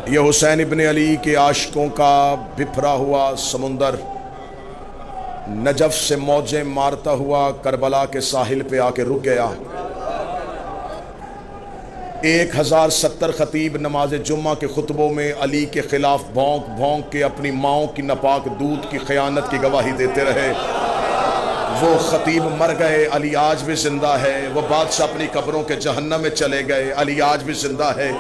ये हुसैन इब्ने अली के आशिकों का बिफरा हुआ समुंदर नजफ से मौजें मारता हुआ करबला के साहिल पे आके रुक गया। 1070 खतीब नमाज जुम्मा के खुतबों में अली के खिलाफ भौंक भौंक के अपनी माओं की नापाक दूध की खयानत की गवाही देते रहे। वो खतीब मर गए, अली आज भी जिंदा है। वो बादशाह अपनी कब्रों के जहन्नम में चले गए, अली आज भी जिंदा है।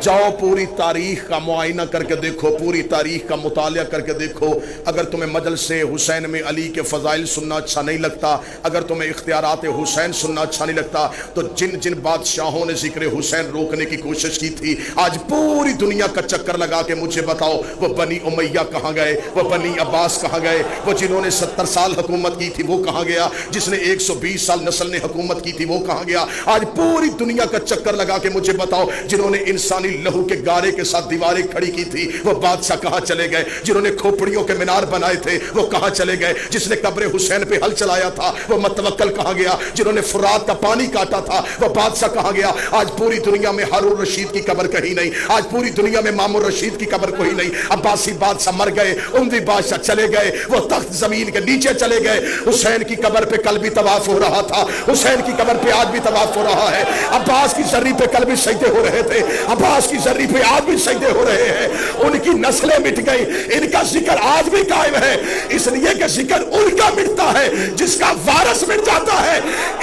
जाओ पूरी तारीख का मुआयना करके देखो, पूरी तारीख का मुतालिया करके देखो। अगर तुम्हें मजलिस हुसैन में अली के फ़ज़ाइल सुनना अच्छा नहीं लगता, अगर तुम्हें इख्तियारात हुसैन सुनना अच्छा नहीं लगता, तो जिन जिन बादशाहों ने जिक्र हुसैन रोकने की कोशिश की थी, आज पूरी दुनिया का चक्कर लगा के मुझे बताओ वो बनी उमैया कहाँ गए, वो बनी अब्बास कहाँ गए, वो जिन्होंने 70 साल हुकूमत की थी वो कहाँ गया, जिसने 120 साल नस्ल ने हुकूमत की थी वो कहाँ गया। आज पूरी दुनिया का चक्कर लगा के मुझे बताओ जिन्होंने इंसानी लहू के गारे के साथ दीवारें खड़ी की थी वो बादशाह कहां चले गए, जिन्होंने खोपड़ियों के मीनार बनाए थे वो कहां चले गए, जिसने कब्र हुसैन पे हल चलाया था वो मतवक्कल कहां गया, जिन्होंने फुरात का पानी काटा था वो बादशाह कहां गया। आज पूरी दुनिया में हारून रशीद की कब्र कहीं नहीं, आज पूरी दुनिया में मामूर रशीद की कब्र कोई नहीं। अब्बासी बादशाह मर गए, उमवी बादशाह चले गए, वो तख्त जमीन के नीचे चले गए। हुसैन की कब्र पे कल भी तवाफ हो रहा था, हुसैन की कब्र पे आज भी तवाफ हो रहा है। अब्बास की जर्री पे कल भी सजदे हो रहे थे, अब्बास की जर्री पे आज भी सजदे हो रहे हैं। उनकी नस्लें मिट गई, इनका जिक्र आज भी कायम है, इसलिए कि जिक्र उनका मिटता है जिसका वारस मिट जाता है।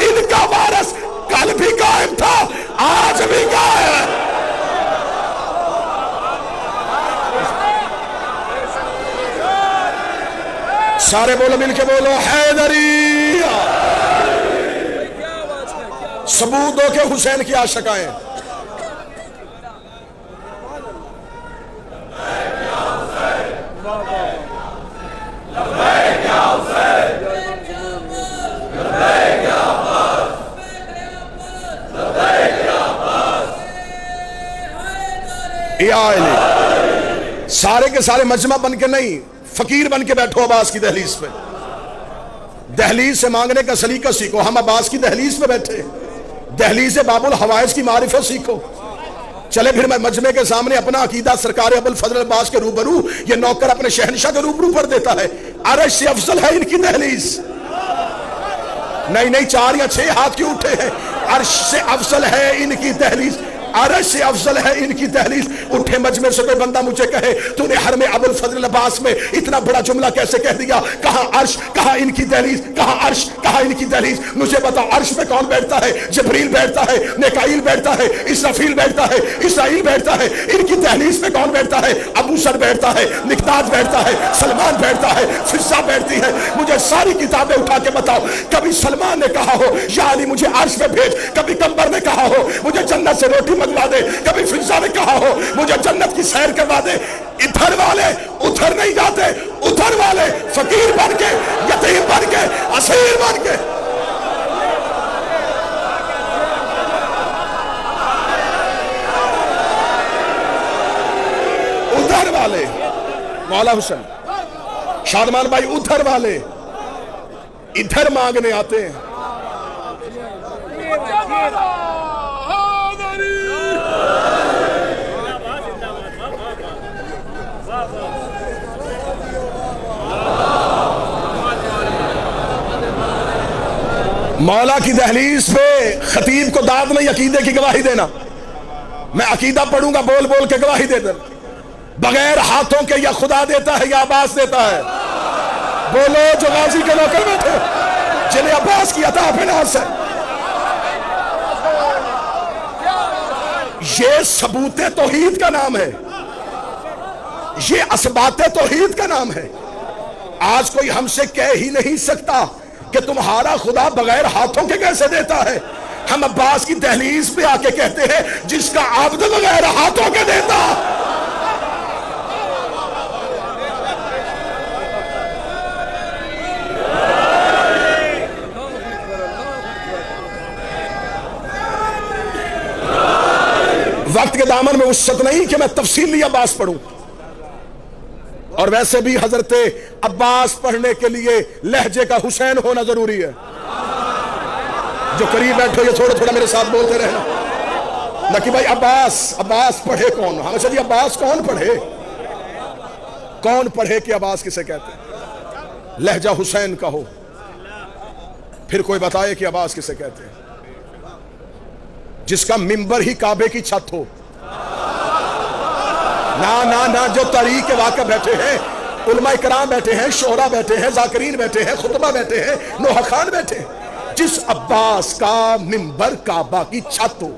इनका वारस कल भी कायम था, आज भी कायम है। सारे बोलो, मिलके बोलो हैदरिया। सबूत दो के हुसैन की आशिकाएं। सारे के सारे मजमा बन के नहीं, फकीर बन के बैठो अब्बास की दहलीज पे। दहलीज से मांगने का सलीका सीखो। हम अब्बास की दहलीज पे बैठे, दहलीज से बाबुल हवाइज की मारिफत सीखो। चले फिर मैं मजमे के सामने अपना अकीदा सरकार अबुल फजल अब्बास के रूबरू, ये नौकर अपने शहनशाह के रूबरू पर देता है। अरश से अफजल है इनकी दहलीज। नहीं नहीं, 4 या 6 हाथ क्यों उठे हैं? अर्श से अफजल है इनकी दहलीज, अरश से अफजल है इनकी दहलीज। उठे मजमे से कोई बंदा मुझे कहे तूने हर में अबुल फजल अब्बास में इतना बड़ा जुमला कैसे कह दिया? कहां अर्श, कहां इनकी दहलीज, कहां अर्श, कहां इनकी दहलीज? मुझे बताओ, अर्श में कौन बैठता है? जिब्रील बैठता है, मिकाईल बैठता है, इसराफील बैठता है, इसराइल बैठता है। इनकी दहलीज में कौन बैठता है? अबू सर बैठता है, मिकदाद बैठता है, सलमान बैठता है, फिजा बैठती है। मुझे सारी किताबें उठा के बताओ, कभी सलमान ने कहा हो या अली मुझे अर्श में भेज, कभी कंबर ने कहा हो मुझे जन्नत से रोटी मंगवा दे, कभी फिजा ने कहा हो मुझे जन्नत की सैर करवा दे। इधर वाले उधर नहीं जाते, उधर वाले फकीर बन के, यतीम बन के, असीर बन के। उधर वाले मौला हुसैन शादमान भाई, उधर वाले इधर मांगने आते हैं। मौला की दहलीज पे खतीब को दाद नहीं अकीदे की गवाही देना। मैं अकीदा पढ़ूंगा बोल बोल के गवाही दे दे, बगैर हाथों के या खुदा देता है या अब्बास देता है। बोलो जो गाजी के नौकर में थे, जिन्हें अब्बास की अता फिनास है। ये सबूते तौहीद का नाम है, ये असबाते तौहीद का नाम है। आज कोई हमसे कह ही नहीं सकता कि तुम्हारा खुदा बगैर हाथों के कैसे देता है। हम अब्बास की दहलीज पे आके कहते हैं जिसका आब्द बगैर हाथों के देता। वक्त के दामन में वुसअत नहीं कि मैं तफसीली अब्बास पढ़ूं, और वैसे भी हजरत अब्बास पढ़ने के लिए लहजे का हुसैन होना जरूरी है। जो करीब बैठो ये थोड़ा थोड़ा मेरे साथ बोलते रहना। ना कि भाई अब्बास अब्बास पढ़े कौन, हमेशा जी अब्बास कौन पढ़े, कौन पढ़े कि अब्बास किसे कहते हैं। लहजा हुसैन का हो, फिर कोई बताए कि अब्बास किसे कहते हैं। जिसका मिंबर ही काबे की छत हो। ना ना ना, जो तारीख के वाक़ बैठे हैं, उलमा इकराम बैठे हैं, शोहरा बैठे हैं, जाकिरीन बैठे हैं, खुतबा बैठे हैं, नोहा खान बैठे हैं, जिस अब्बास का मिंबर काबा की छत हो।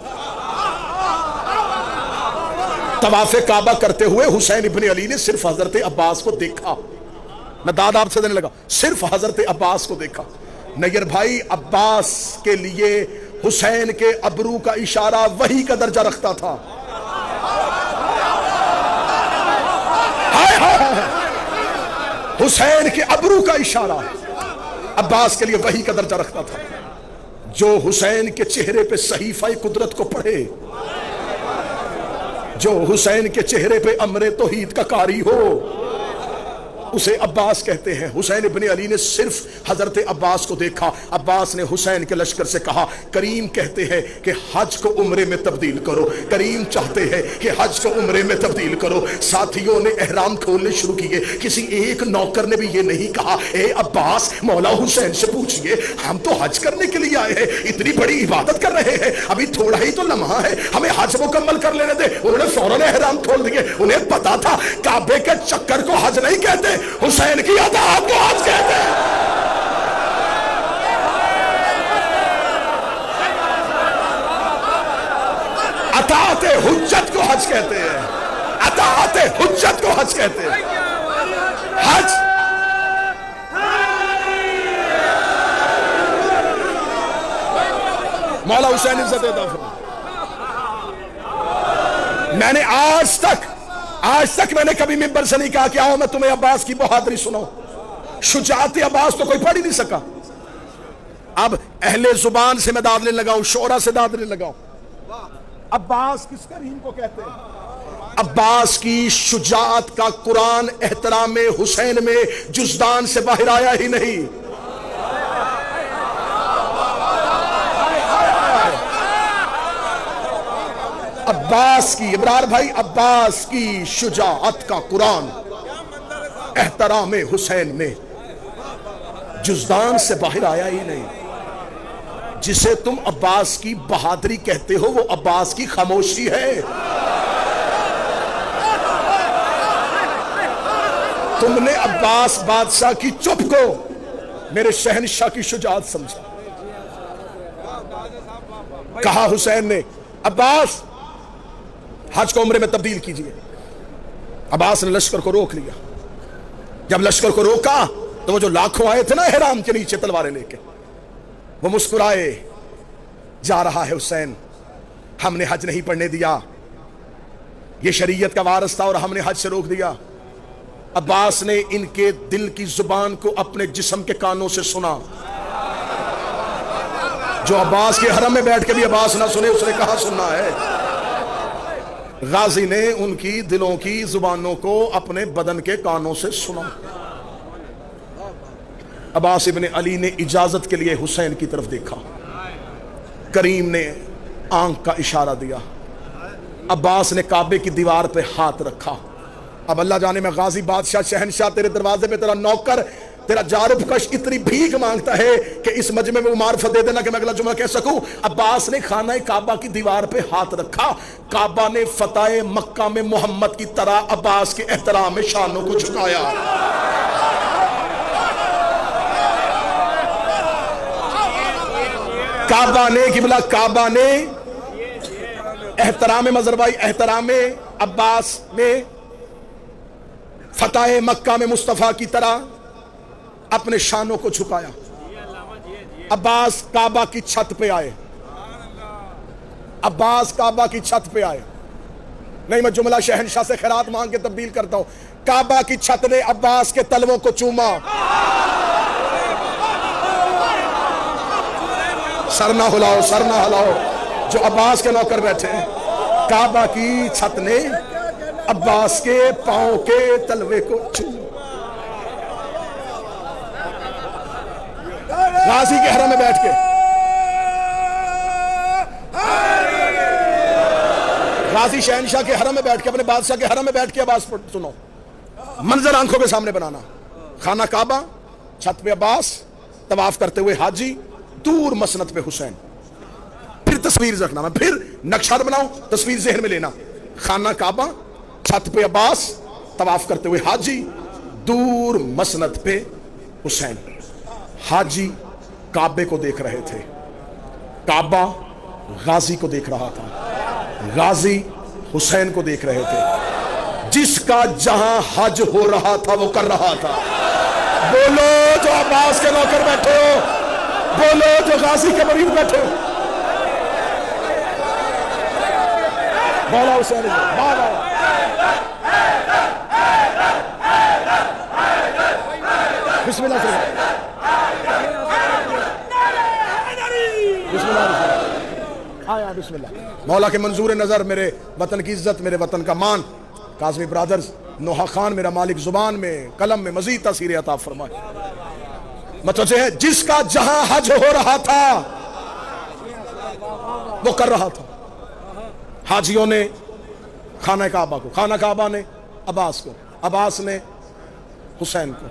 तवाफ़े काबा करते हुए हुसैन इब्ने अली ने सिर्फ हजरत अब्बास को देखा। मैं दाद आपसे देने लगा, सिर्फ हजरत अब्बास को देखा। नैयर भाई, अब्बास के लिए हुसैन के अबरू का इशारा वही का दर्जा रखता था। हाय हाय, हुसैन के अबरू का इशारा अब्बास के लिए वही का दर्जा रखता था। जो हुसैन के चेहरे पे सहीफा कुदरत को पढ़े, जो हुसैन के चेहरे पे अमरे तौहीद का कारी हो, उसे अब्बास कहते हैं। हुसैन इब्ने अली ने सिर्फ हजरत अब्बास को देखा। अब्बास ने हुसैन के लश्कर से कहा, करीम कहते हैं कि हज को उम्रे में तब्दील करो, करीम चाहते हैं कि हज को उम्रे में तब्दील करो। साथियों ने एहराम खोलने शुरू किए। किसी एक नौकर ने भी ये नहीं कहा, ए अब्बास मौला हुसैन से पूछिए, हम तो हज करने के लिए आए हैं, इतनी बड़ी इबादत कर रहे हैं, अभी थोड़ा ही तो लम्हा है, हमें हज मुकम्मल कर लेने दे। उन्होंने फौरन एहराम खोल दिए। उन्हें पता था काबे के चक्कर को हज नहीं कहते, हुसैन की अताअत को हज कहते हैं। अताअत हुज्जत को हज कहते हैं, अताअत हुज्जत को हज कहते हैं। हज मौला हुसैन इज्जत देता। मैंने आज तक मैंने कभी मिंबर से नहीं कहा कि आओ मैं तुम्हें अब्बास की बहादुरी सुनाऊं। शुजाअत अब्बास तो कोई पढ़ ही नहीं सका। अब अहले जुबान से मैं दाद लेने लगाऊं, शोरा से दाद लेने लगाऊं। अब्बास किस करीम को कहते हैं? अब्बास की शुजाअत का कुरान एहतराम हुसैन में जुज़दान से बाहर आया ही नहीं। अब्बास की, इब्रार भाई, अब्बास की शुजाअत का कुरान एहतराम हुसैन में जुज़दान से बाहर आया ही नहीं। जिसे तुम अब्बास की बहादुरी कहते हो, वो अब्बास की खामोशी है। तुमने अब्बास बादशाह की चुप को मेरे शहनशाह की शुजाअत समझा। कहा हुसैन ने, अब्बास हज को उम्रे में तब्दील कीजिए। अब्बास ने लश्कर को रोक लिया। जब लश्कर को रोका तो वो जो लाखों आए थे ना एहराम के नीचे तलवारें लेके, वो मुस्कुराए। जा रहा है हुसैन, हमने हज नहीं पढ़ने दिया, ये शरीयत का वारिस था और हमने हज से रोक दिया। अब्बास ने इनके दिल की जुबान को अपने जिस्म के कानों से सुना। जो अब्बास के हरम में बैठ के भी अब्बास ना सुने, उसने कहा सुनना है। गाजी ने उनकी दिलों की जुबानों को अपने बदन के कानों से सुना। अब्बास इब्ने अली ने इजाजत के लिए हुसैन की तरफ देखा। करीम ने आंख का इशारा दिया। अब्बास ने काबे की दीवार पे हाथ रखा। अब अल्लाह जाने में गाजी बादशाह शहनशाह तेरे दरवाजे पे तेरा नौकर, तेरा जारुफ कश इतनी भीख मांगता है कि इस मजमे में मार्फत दे देना कि मैं अगला जुमा कह सकूं। अब्बास ने खाना काबा की दीवार पे हाथ रखा। काबा ने फतेह मक्का में मोहम्मद की तरह अब्बास के एहतराम में शानों को झुकाया। काबा ने किबला, काबा ने एहतराम मजरबाई, एहतराम अब्बास में फतेह मक्का में मुस्तफा की तरह अपने शानों को झुकाया। अब्बास काबा की छत पे आए। अब्बास काबा की छत पे आए। नहीं, मैं जुमला शहनशाह से खैरात मांग के तब्दील करता हूं। काबा की छत ने अब्बास के तलवों को चूमा। सर ना हिलाओ, सर ना हिलाओ जो अब्बास के नौकर बैठे हैं। काबा की छत ने अब्बास के पांव के तलवे को चूमा। गाजी के हरम में बैठ के गाजी शहनशाह के हरम में बैठ के, अपने बादशाह के हरम में बैठ के आवाज सुनो, मंजर आंखों के सामने बनाना। खाना काबा, छत पे अब्बास, तवाफ करते हुए हाजी, दूर मसनद पे हुसैन। फिर तस्वीर रखना, मैं फिर नक्शा बनाऊं, तस्वीर जहन में लेना। खाना काबा, छत पे अब्बास, तवाफ करते हुए हाजी, दूर मसनद पे हुसैन। हाजी काबे को देख रहे थे, काबा गाजी को देख रहा था, गाजी हुसैन को देख रहे थे। जिसका जहां हज हो रहा था वो कर रहा था। बोलो जो अब्बास के नौकर बैठे हो, बोलो जो गाजी के मरीज बैठे हो, बोला हुसैन, बिस्मिल्लाह आया, बिस्मिल्लाह। मौला के मंजूर नजर, मेरे वतन की इज्जत, मेरे वतन का मान, काज़मी ब्रदर्स, नोहा खान मेरा मालिक, जुबान में कलम में मजीद तासीर अता फरमाए। मतलब है जिसका जहां हज हो रहा था वो कर रहा था। हाजियों ने खाना काबा को, खाना काबा ने अब्बास को, अब्बास ने हुसैन को।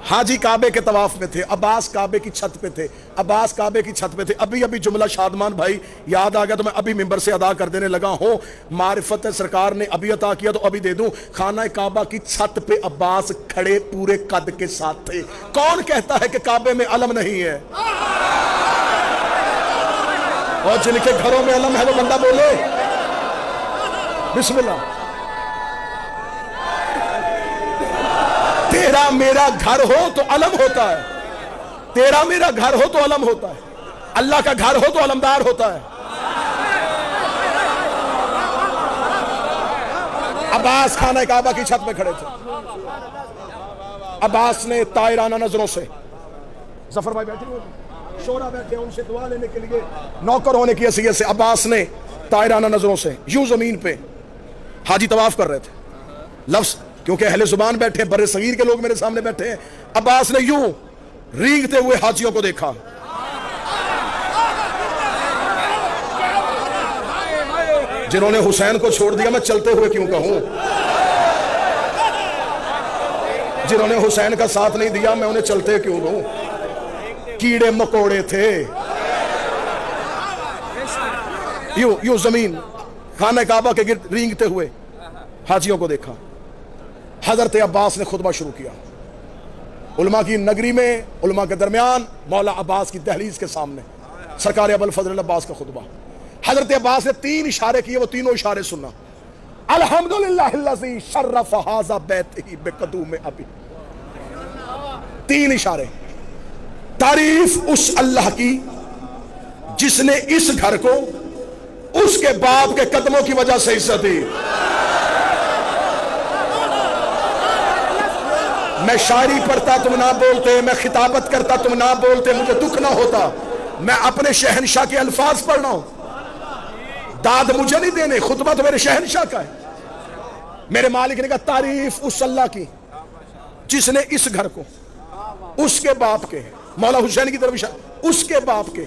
हाजी काबे के तवाफ में थे, अब्बास काबे की छत पे थे, अब्बास काबे की छत पे थे। अभी अभी जुमला शादमान भाई याद आ गया तो मैं अभी मिंबर से अदा कर देने लगा हूं। मारिफत सरकार ने अभी अता किया तो अभी दे दूं। खाना काबा की छत पे अब्बास खड़े पूरे कद के साथ थे। कौन कहता है कि काबे में अलम नहीं है? और जिनके घरों में अलम है वो बंदा बोले बिस्मिल्लाह। तेरा मेरा घर हो तो अलम होता है, तेरा मेरा घर हो तो अलम होता है, अल्लाह का घर हो तो अलमदार होता है। अब्बास खाना काबा की छत में खड़े थे। अब्बास ने तायराना नजरों से, जफर भाई बैठे हुए, शोरा बैठे उनसे दुआ लेने के लिए, नौकर होने की हैसियत से अब्बास ने तायराना नजरों से यूं जमीन पे, हाजी तवाफ कर रहे थे, लफ्ज क्योंकि अहले जुबान बैठे, बड़े सगीर के लोग मेरे सामने बैठे हैं। अब्बास ने यूं रींगते हुए हाजियों को देखा। जिन्होंने हुसैन को छोड़ दिया मैं चलते हुए क्यों कहूं, जिन्होंने हुसैन का साथ नहीं दिया मैं उन्हें चलते क्यों कहूं। कीड़े मकोड़े थे। यूं यूं जमीन खाने काबा के गिर्द रींगते हुए हाजियों को देखा। हजरत अब्बास ने खुतबा शुरू किया। उलमा की नगरी में, उलमा के दरमियान, मौला अब्बास की दहलीज के सामने सरकार अबुल फजल अब्बास का खुतबा। हजरत अब्बास ने 3 इशारे किए, वो तीनों इशारे सुनना। अल्हम्दुलिल्लाहिल्लज़ी शर्रफ़ हाज़ा बैतिही बिक़दूम अबी। 3 इशारे। तारीफ उस अल्लाह की जिसने इस घर को उसके बाप के कदमों की वजह से इज्जत दी। मैं शायरी पढ़ता तुम ना बोलते, मैं खिताबत करता तुम ना बोलते, मुझे दुख ना होता। मैं अपने शहनशाह के अल्फाज पढ़ रहा हूं, दाद मुझे नहीं देने, खुतबा तो मेरे शहनशाह का है। मेरे मालिक ने कहा तारीफ उस अल्लाह की जिसने इस घर को उसके बाप के, मौला हुसैन की तरफ इशारा, उसके बाप के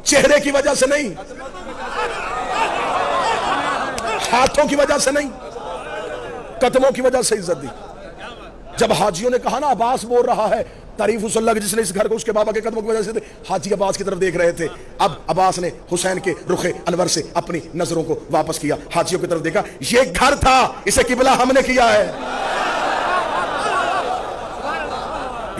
चेहरे की वजह से नहीं, हाथों की वजह से नहीं, कदमों की वजह से इज्जत दी। जब हाजियों ने कहा ना अब्बास बोल रहा है तारीफ उस अल्लाह की जिसने इस घर को उसके बाबा के कदमों की वजह से, हाजी अब्बास की तरफ देख रहे थे। अब अब्बास ने हुसैन के रुखे अनवर से अपनी नजरों को वापस किया, हाजियों की तरफ देखा। ये घर था, इसे किबला हमने किया है।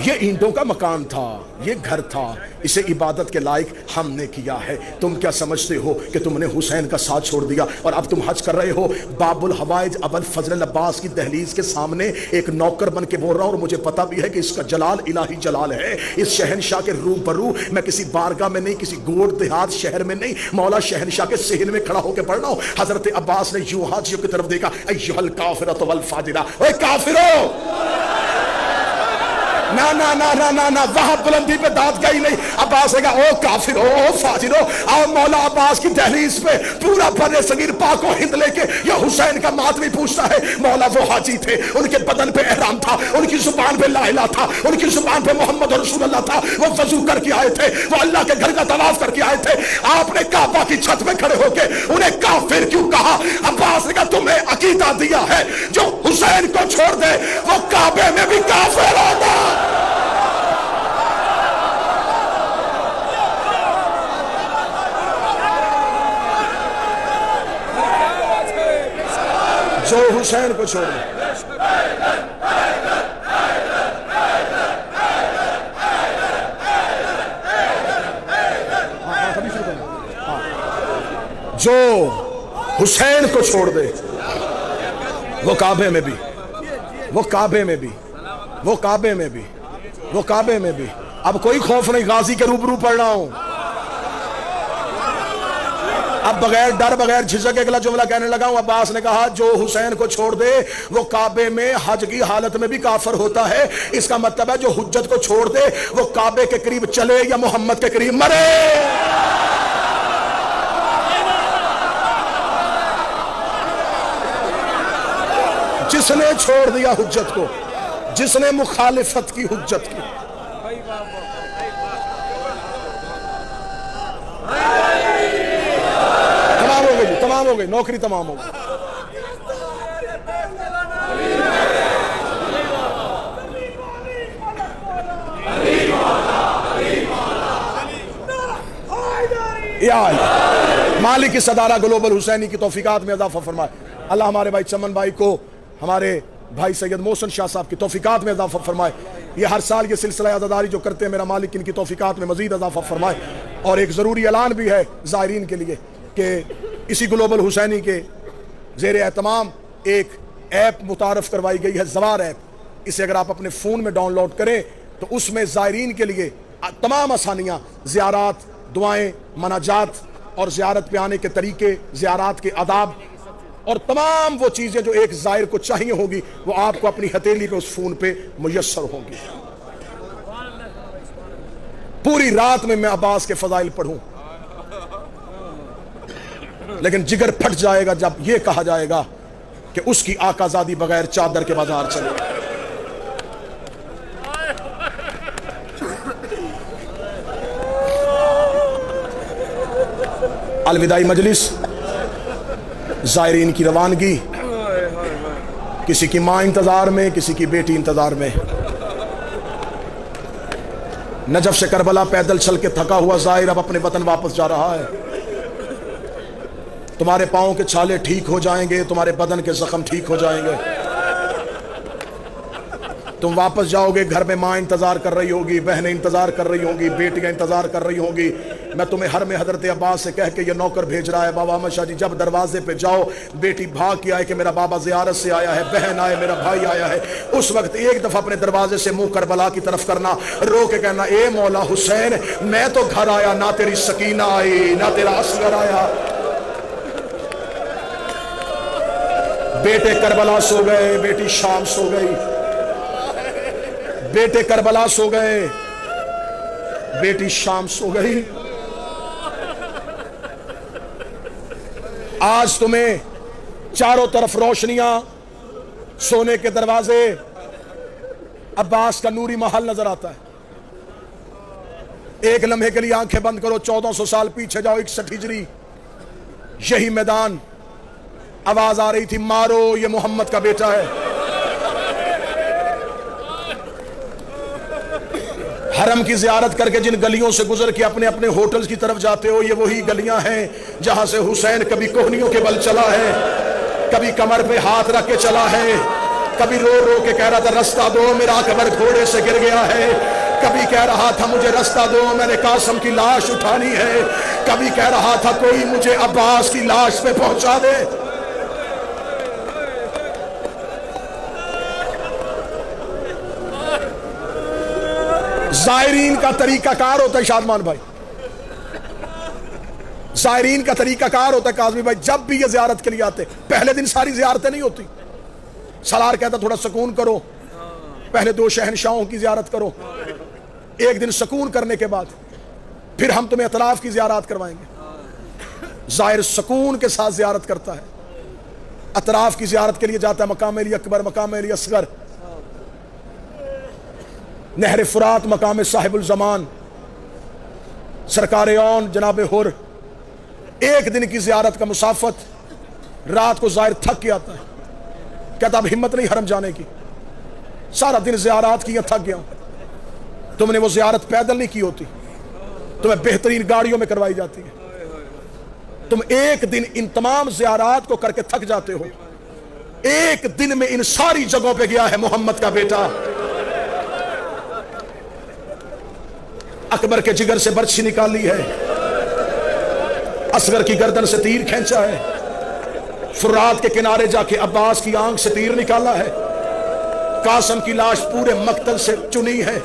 ये ईंटों का मकान था, ये घर था, इसे इबादत के लायक हमने किया है। तुम क्या समझते हो कि तुमने हुसैन का साथ छोड़ दिया और अब तुम हज कर रहे हो? बाबुल हवाइज अबुल फजल अब्बास की दहलीज के सामने एक नौकर बन के बोल रहा हूं और मुझे पता भी है कि इसका जलाल इलाही जलाल है। इस शहनशाह के रूबरू मैं किसी बारगाह में नहीं, किसी गोड़ देहात शहर में नहीं, मौला शहनशाह के सहन में खड़ा होकर पढ़ रहा हूं। हजरत अब्बास ने यूं हाजियों की तरफ देखा, अय्युहल काफिरतु वल फाजिरा, ओए काफिरो, ना ना ना ना ना ना, वहां बुलंदी पे दांत गई नहीं। अब्बास ने कहा ओ काफिर हो, ओ फाजिर हो, आओ मौला अब्बास की दहलीज पे पूरा बर्रे सगीर पाक और हिंद लेके ये हुसैन का मातमी पूछता है। मौला वो हाजी थे, उनके बदन पे एहराम था, उनकी जुबान पे ला इलाहा था, उनकी जुबान पे मोहम्मद रसूलुल्लाह था, वो वजू करके आए थे, वो अल्लाह के घर का तवाफ करके आए थे। आपने काबा की छत पे खड़े होके उन्हें काफिर क्यों कहा? अब्बास ने कहा तुम्हें अकीदा दिया है जो हुसैन को छोड़ दे वो काबे में भी काफिर होगा। जो हुसैन को छोड़ दे, जो हुसैन को छोड़ दे वो काबे में भी, वो काबे में भी, वो काबे में भी, वो काबे में भी। अब कोई खौफ नहीं, गाजी के रूबरू पड़ रहा हूं। अब बगैर डर बगैर झिझक अगला जुमला कहने लगा हूं। अब्बास ने कहा जो हुसैन को छोड़ दे वो काबे में हज की हालत में भी काफिर होता है। इसका मतलब है जो हुज्जत को छोड़ दे वो काबे के करीब चले या मोहम्मद के करीब मरे। जिसने छोड़ दिया हुज्जत को, जिसने मुखालिफत की हुज्जत की, तमाम हो गई, तमाम हो गई, नौकरी तमाम हो गई। मालिक की सदारा ग्लोबल हुसैनी की तौफीकात में इजाफा फरमाए। अल्लाह हमारे भाई चमन भाई को, हमारे भाई सैयद मोहसिन शाह साहब की तौफीकात में इजाफा फरमाए। ये हर साल ये सिलसिला अज़ादारी जो करते हैं, मेरा मालिक इनकी तौफीकात में मजीद इजाफा फरमाए। और एक ज़रूरी ऐलान भी है ज़ायरीन के लिए कि इसी ग्लोबल हुसैनी के ज़ेर एहतमाम एक ऐप मुतारफ़ करवाई गई है, ज़वार ऐप। इसे अगर आप अपने फ़ोन में डाउनलोड करें तो उसमें ज़ायरीन के लिए तमाम आसानियाँ, ज़ियारात, दुआएँ, मनाजात और ज़ियारत पे आने के तरीके, ज़ियारात के आदाब और तमाम वो चीज़ें जो एक ज़ायर को चाहिए होगी वो आपको अपनी हथेली पे उस फ़ोन पे मुयस्सर होंगी। पूरी रात में मैं अब्बास के फ़ज़ाइल पढ़ूं, लेकिन जिगर फट जाएगा जब यह कहा जाएगा कि उसकी आकाज़ादी बगैर चादर के बाजार चले। अलविदाई मजलिस, ज़ायरीन की रवानगी, किसी की माँ इंतज़ार में, किसी की बेटी इंतज़ार में। नजफ से करबला पैदल चल के थका हुआ ज़ाहिर अब अपने वतन वापस जा रहा है। तुम्हारे पाँव के छाले ठीक हो जाएंगे, तुम्हारे बदन के जख्म ठीक हो जाएंगे। तुम वापस जाओगे, घर में माँ इंतज़ार कर रही होगी, बहनें इंतज़ार कर रही होंगी, बेटियां इंतज़ार कर रही होंगी। मैं तुम्हें हर में हज़रत अब्बास से कह के ये नौकर भेज रहा है, बाबा अहमद शाह जी जब दरवाजे पे जाओ, बेटी भाग के आए कि मेरा बाबा ज़ियारत से आया है, बहन आए, मेरा भाई आया है, उस वक्त एक दफ़ा अपने दरवाजे से मुंह करबला की तरफ करना, रो के कहना ए मौला हुसैन, मैं तो घर आया, ना तेरी सकीना आई, ना तेरा असगर आया। बेटे करबला सो गए, बेटी शाम सो गई। बेटे करबला सो गए, बेटी शाम सो गई। आज तुम्हें चारों तरफ रोशनियां, सोने के दरवाजे, अब्बास का नूरी महल नजर आता है। एक लम्हे के लिए आंखें बंद करो, 1400 साल पीछे जाओ, 61 हिजरी, यही मैदान। आवाज आ रही थी मारो ये मोहम्मद का बेटा है। हरम की ज़ियारत करके जिन गलियों से गुजर के अपने अपने होटल्स की तरफ जाते हो, ये वही गलियां हैं जहां से हुसैन कभी कोहनियों के बल चला है, कभी कमर पे हाथ रख के चला है, कभी रो रो के कह रहा था रास्ता दो, मेरा अकबर घोड़े से गिर गया है, कभी कह रहा था मुझे रास्ता दो, मैंने कासिम की लाश उठानी है, कभी कह रहा था कोई मुझे अब्बास की लाश पे पहुंचा दे। ज़ायरीन का तरीकाकार होता है शादमान भाई, ज़ायरीन का तरीकाकार होता है काज़मी भाई। जब भी ये ज़ियारत के लिए आते, पहले दिन सारी ज़ियारतें नहीं होती। सलार कहता थोड़ा सुकून करो, पहले 2 शहनशाहों की ज़ियारत करो, एक दिन सुकून करने के बाद फिर हम तुम्हें अतराफ की ज़ियारत करवाएंगे। ज़ाहिर सुकून के साथ ज़ियारत करता है, अतराफ की ज़ियारत के लिए जाता है मकाम अली अकबर, मकाम अली असगर, नहर फुरात, मकाम साहिबुल ज़मान, सरकार औन जनाब हुर। एक दिन की ज़ियारत का मुसाफत, रात को ज़ाहिर थक के आता है, कहता अब हिम्मत नहीं हरम जाने की, सारा दिन ज़ियारत की, थक गया हूं। तुमने वो ज़ियारत पैदल नहीं की होती, तुम्हें बेहतरीन गाड़ियों में करवाई जाती है। तुम एक दिन इन तमाम ज़ियारत को करके थक जाते हो, एक दिन में इन सारी जगहों पे गया है मोहम्मद का बेटा। अकबर के जिगर से बर्छी निकाली है, असगर की गर्दन से तीर खींचा है, फुरात के किनारे जाके अब्बास की आंख से तीर निकाला है, कासम की लाश पूरे मक्तल से चुनी है।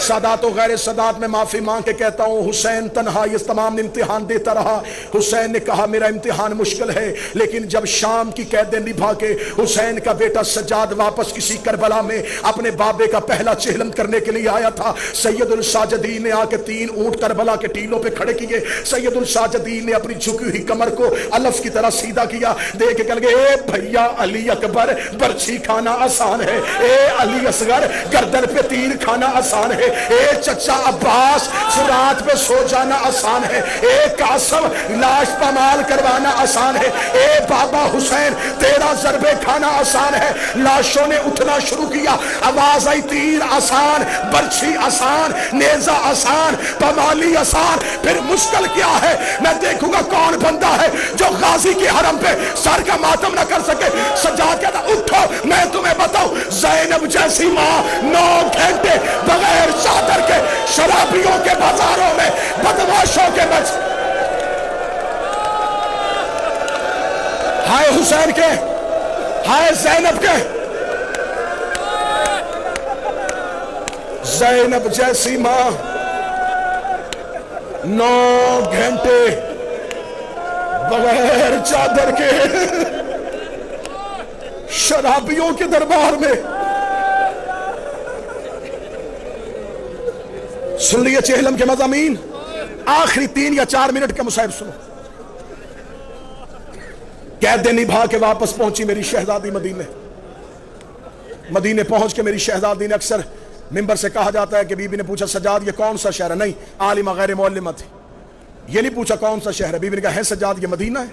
सादात और गैर सादात में माफी मांग के कहता हूं, हुसैन तन्हा ये तमाम इम्तिहान देता रहा। हुसैन ने कहा मेरा इम्तिहान मुश्किल है, लेकिन जब शाम की कैदें निभा के हुसैन का बेटा सज्जाद वापस किसी करबला में अपने बाबे का पहला चेहलम करने के लिए आया था, सैयदुल साजिदीन ने आके 3 ऊंट करबला के टीलों पे खड़े किए। सैयदुल साजिदीन ने अपनी झुकी हुई कमर को अलफ की तरह सीधा किया, देख के कह गए ए भैया अली अकबर, बर्छी खाना आसान है, ए अली असगर गर्दन पे तीर खाना आसान है, ए चचा अब्बास फुरात पे सो जाना आसान है, ए कासम लाश पमाल करवाना आसान है, ए बाबा हुसैन तेरा जरबे खाना आसान है। लाशों ने उठना शुरू किया, आवाज आई तीर आसान, बर्छी आसान, नेजा आसान, पमाली आसान, फिर मुश्किल क्या है? मैं देखूंगा कौन बंदा है जो गाजी के हरम पे सर का मातम ना कर सके। सज्जाद कहता उठो मैं तुम्हें बताऊं, ज़ैनब जैसी मां 9 घंटे बगैर चादर के शराबियों के बाजारों में बदमाशों के बच, हाय हुसैन के, हाय ज़ैनब के, ज़ैनब जैसी मां 9 घंटे बगैर चादर के शराबियों के दरबार में। सुन लिए चेहलम के मज़ामीन, आखिरी 3 या 4 मिनट का मुसाहिब सुनो। कैदे निभा के वापस पहुंची मेरी शहजादी मदीने। मदीने पहुंच के मेरी शहजादी ने, अक्सर मिंबर से कहा जाता है कि बीबी ने पूछा सज्जाद ये कौन सा शहर है? नहीं, आलिमा गैर मौलिमा थी, ये नहीं पूछा कौन सा शहर है। बीबी ने कहा है सज्जाद ये मदीना है?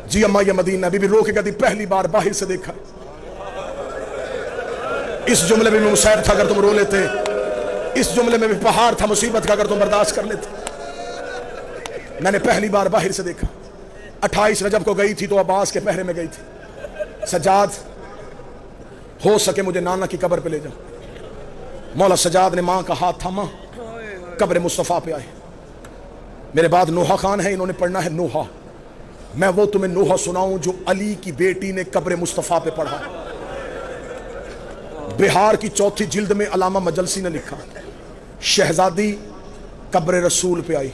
जी अम्मा ये मदीना। बीबी रो के कहती पहली बार बाहर से देखा। इस जुमले में भी मुसाहिब था अगर तुम रो लेते, इस जुमले में भी पहाड़ था मुसीबत का अगर तुम बर्दाश्त कर लेते। मैंने पहली बार बाहर से देखा। 28 रजब को गई थी तो अब्बास के पहरे में गई थी। सज्जाद हो सके मुझे नाना की कब्र पे ले जाओ। मौला सज्जाद ने मां का हाथ थामा, कब्र मुस्तफ़ा पे आए। मेरे बाद नूहा खान है, इन्होंने पढ़ना है नूहा। मैं वो तुम्हें नूहा सुनाऊं जो अली की बेटी ने कब्र मुस्तफ़ा पे पढ़ा। बिहार की 4थी जिल्द में अलामा मजलसी ने लिखा, शहजादी कब्र रसूल पे आई,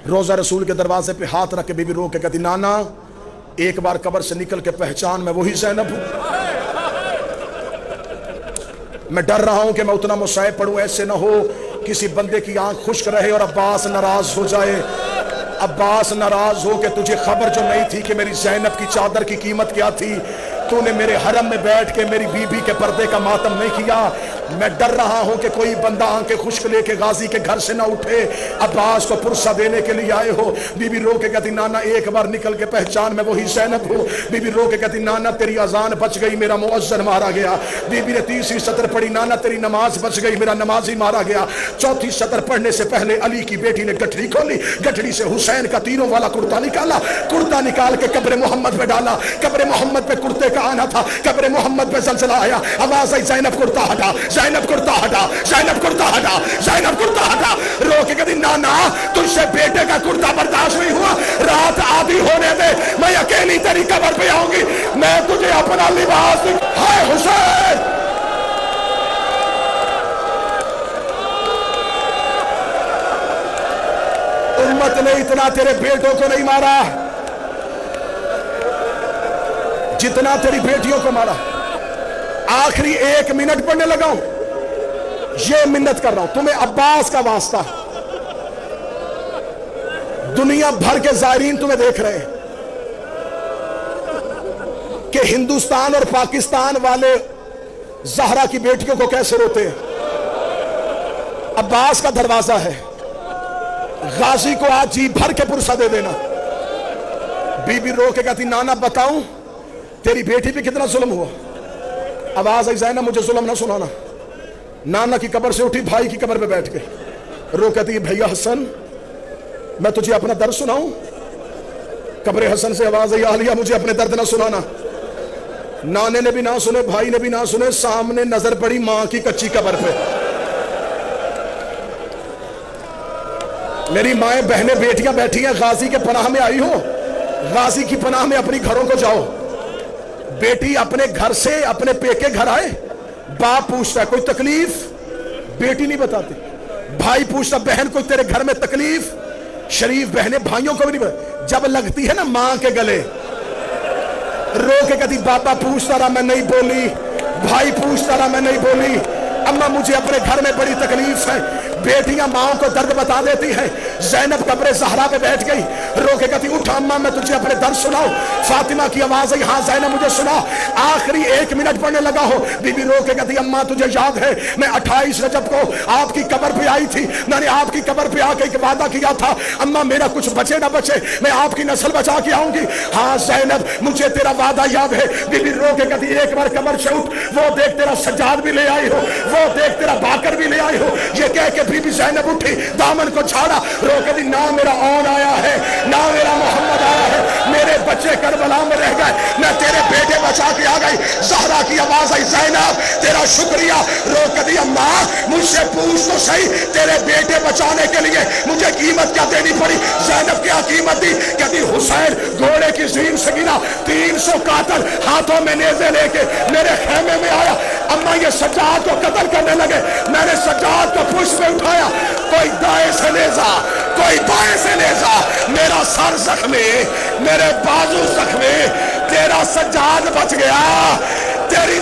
रोजा रसूल के दरवाजे पे हाथ रख के बीबी रो के कहती नाना एक बार कब्र से निकल के पहचान मैं वही ज़ैनब हूं। मैं डर रहा हूं कि मैं उतना मुसाहिब पढ़ूं ऐसे ना हो किसी बंदे की आंख खुश्क रहे और अब्बास नाराज हो जाए। अब्बास नाराज हो के तुझे खबर जो नहीं थी कि मेरी ज़ैनब की चादर की कीमत क्या थी, तूने मेरे हरम में बैठ के मेरी बीबी के पर्दे का मातम नहीं किया। मैं डर रहा हूं कि कोई बंदा आंखें खुश्क लेके गाजी के घर से ना उठे, अब्बास को पुरसा देने के लिए आए हो। बीबी रो के कहती नाना एक बार निकल के पहचान मैं वही ज़ैनब हूं। बीबी रो के कहती नाना तेरी अजान बच गई, मेरा मुअज्जिन मारा गया। बीबी ने 3री सतर पढ़ी, नाना तेरी नमाज बच गई, मेरा नमाजी मारा गया। 4थी सतर पढ़ने से पहले अली की बेटी ने गठरी खोली, गठरी से हुसैन का तीरों वाला कुर्ता निकाला, कुर्ता निकाल के कब्र मोहम्मद पे डाला। कब्र मोहम्मद पे कुर्ते का आना था, कब्र मोहम्मद पे जलजला आया। आवाज आई ज़ैनब कुर्ता हटा, ज़ैनब कुर्ता हटा, ज़ैनब कुर्ता हटा, ज़ैनब कुर्ता हटा। रो के कहती नाना तुझसे बेटे का कुर्ता बर्दाश्त नहीं हुआ, रात आधी होने दे, मैं अकेली तेरी कब्र पे आऊंगी, मैं तुझे अपना लिबास। हाय हुसैन, उम्मत ने इतना तेरे बेटों को नहीं मारा जितना तेरी बेटियों को मारा। आखिरी 1 मिनट पढ़ने लगा हूं, ये मिन्नत कर रहा हूं तुम्हें अब्बास का वास्ता। दुनिया भर के ज़ायरीन तुम्हें देख रहे हैं कि हिंदुस्तान और पाकिस्तान वाले ज़हरा की बेटियों को कैसे रोते हैं। अब्बास का दरवाजा है, गाजी को आज जी भर के पुरसा दे देना। बीबी रो के कहती नाना बताऊं तेरी बेटी पे कितना जुल्म हुआ। आवाज आई ज़ैनब मुझे जुल्म ना सुनाना। नाना की कब्र से उठी, भाई की कब्र पे बैठ के रो कहती है भैया हसन मैं तुझे अपना दर्द सुनाऊं। कब्र हसन से आवाज आई आलिया मुझे अपने दर्द ना सुनाना। नाने ने भी ना सुने, भाई ने भी ना सुने, सामने नजर पड़ी मां की कच्ची कब्र पे। मेरी माएं बहनें बेटियां बैठी हैं, गाजी के पनाह में आई हो, गाजी की पनाह में अपनी घरों को जाओ। बेटी अपने घर से अपने पेके घर आए, बाप पूछता है कोई तकलीफ, बेटी नहीं बताती। भाई पूछता बहन कोई तेरे घर में तकलीफ, शरीफ बहनें भाइयों को भी नहीं बताती। जब लगती है ना मां के गले, रो के कहती बाबा पूछता रहा मैं नहीं बोली, भाई पूछता रहा मैं नहीं बोली, अम्मा मुझे अपने घर में बड़ी तकलीफ है। बेटियां माओ को दर्द बता देती हैं। ज़ैनब कब्र ज़हरा पे बैठ गई, रो के कहती उठ अम्मा मैं तुझे अपने दर्द सुनाऊं। फातिमा की आवाज आई हाँ ज़ैनब मुझे सुना। आखिरी 1 मिनट पढ़ने लगा हो, बीबी रो के कहती अम्मा तुझे याद है मैं 28 रजब को आपकी कब्र पे आई थी, मैंने आपकी कब्र पे आके एक वादा किया था अम्मा मेरा कुछ बचे ना बचे मैं आपकी नस्ल बचा के आऊंगी। हाँ ज़ैनब मुझे तेरा वादा याद है। बीबी रो के कहती एक बार कब्र से उठ, वो देख तेरा सज्जाद भी ले आई हो, वो देख तेरा बाकर भी ले आई हो। ये कह के बीबी ज़ैनब उठी, दामन को छाड़ा, रो के दी ना मेरा औन आया है ना मेरा मोहम्मद आया है, मेरे बच्चे करबला में रह गए, मैं तेरे बेटे बचा के आ गई। ज़हरा की आवाज आई ज़ैनब तेरा शुक्रिया। रो के दी अम्मा मुझसे पूछ तो सही तेरे बेटे बचाने के लिए मुझे कीमत क्या देनी पड़ी। ज़ैनब क्या कीमत दी? कहती हुसैन घोड़े की ज़ीन से गिरा 300 कातल हाथों में नेज़े लेके मेरे खेमे में आया। अम्मा ये सज्जाद को कत्ल करने लगे, मैंने सज्जाद को पुष्प में उठाया, कोई दाएं से नेज़ा कोई बाएं से नेज़ा, मेरा सर जख्मी मेरे बाजू जख्मी, तेरा सज्जाद बच गया, तेरी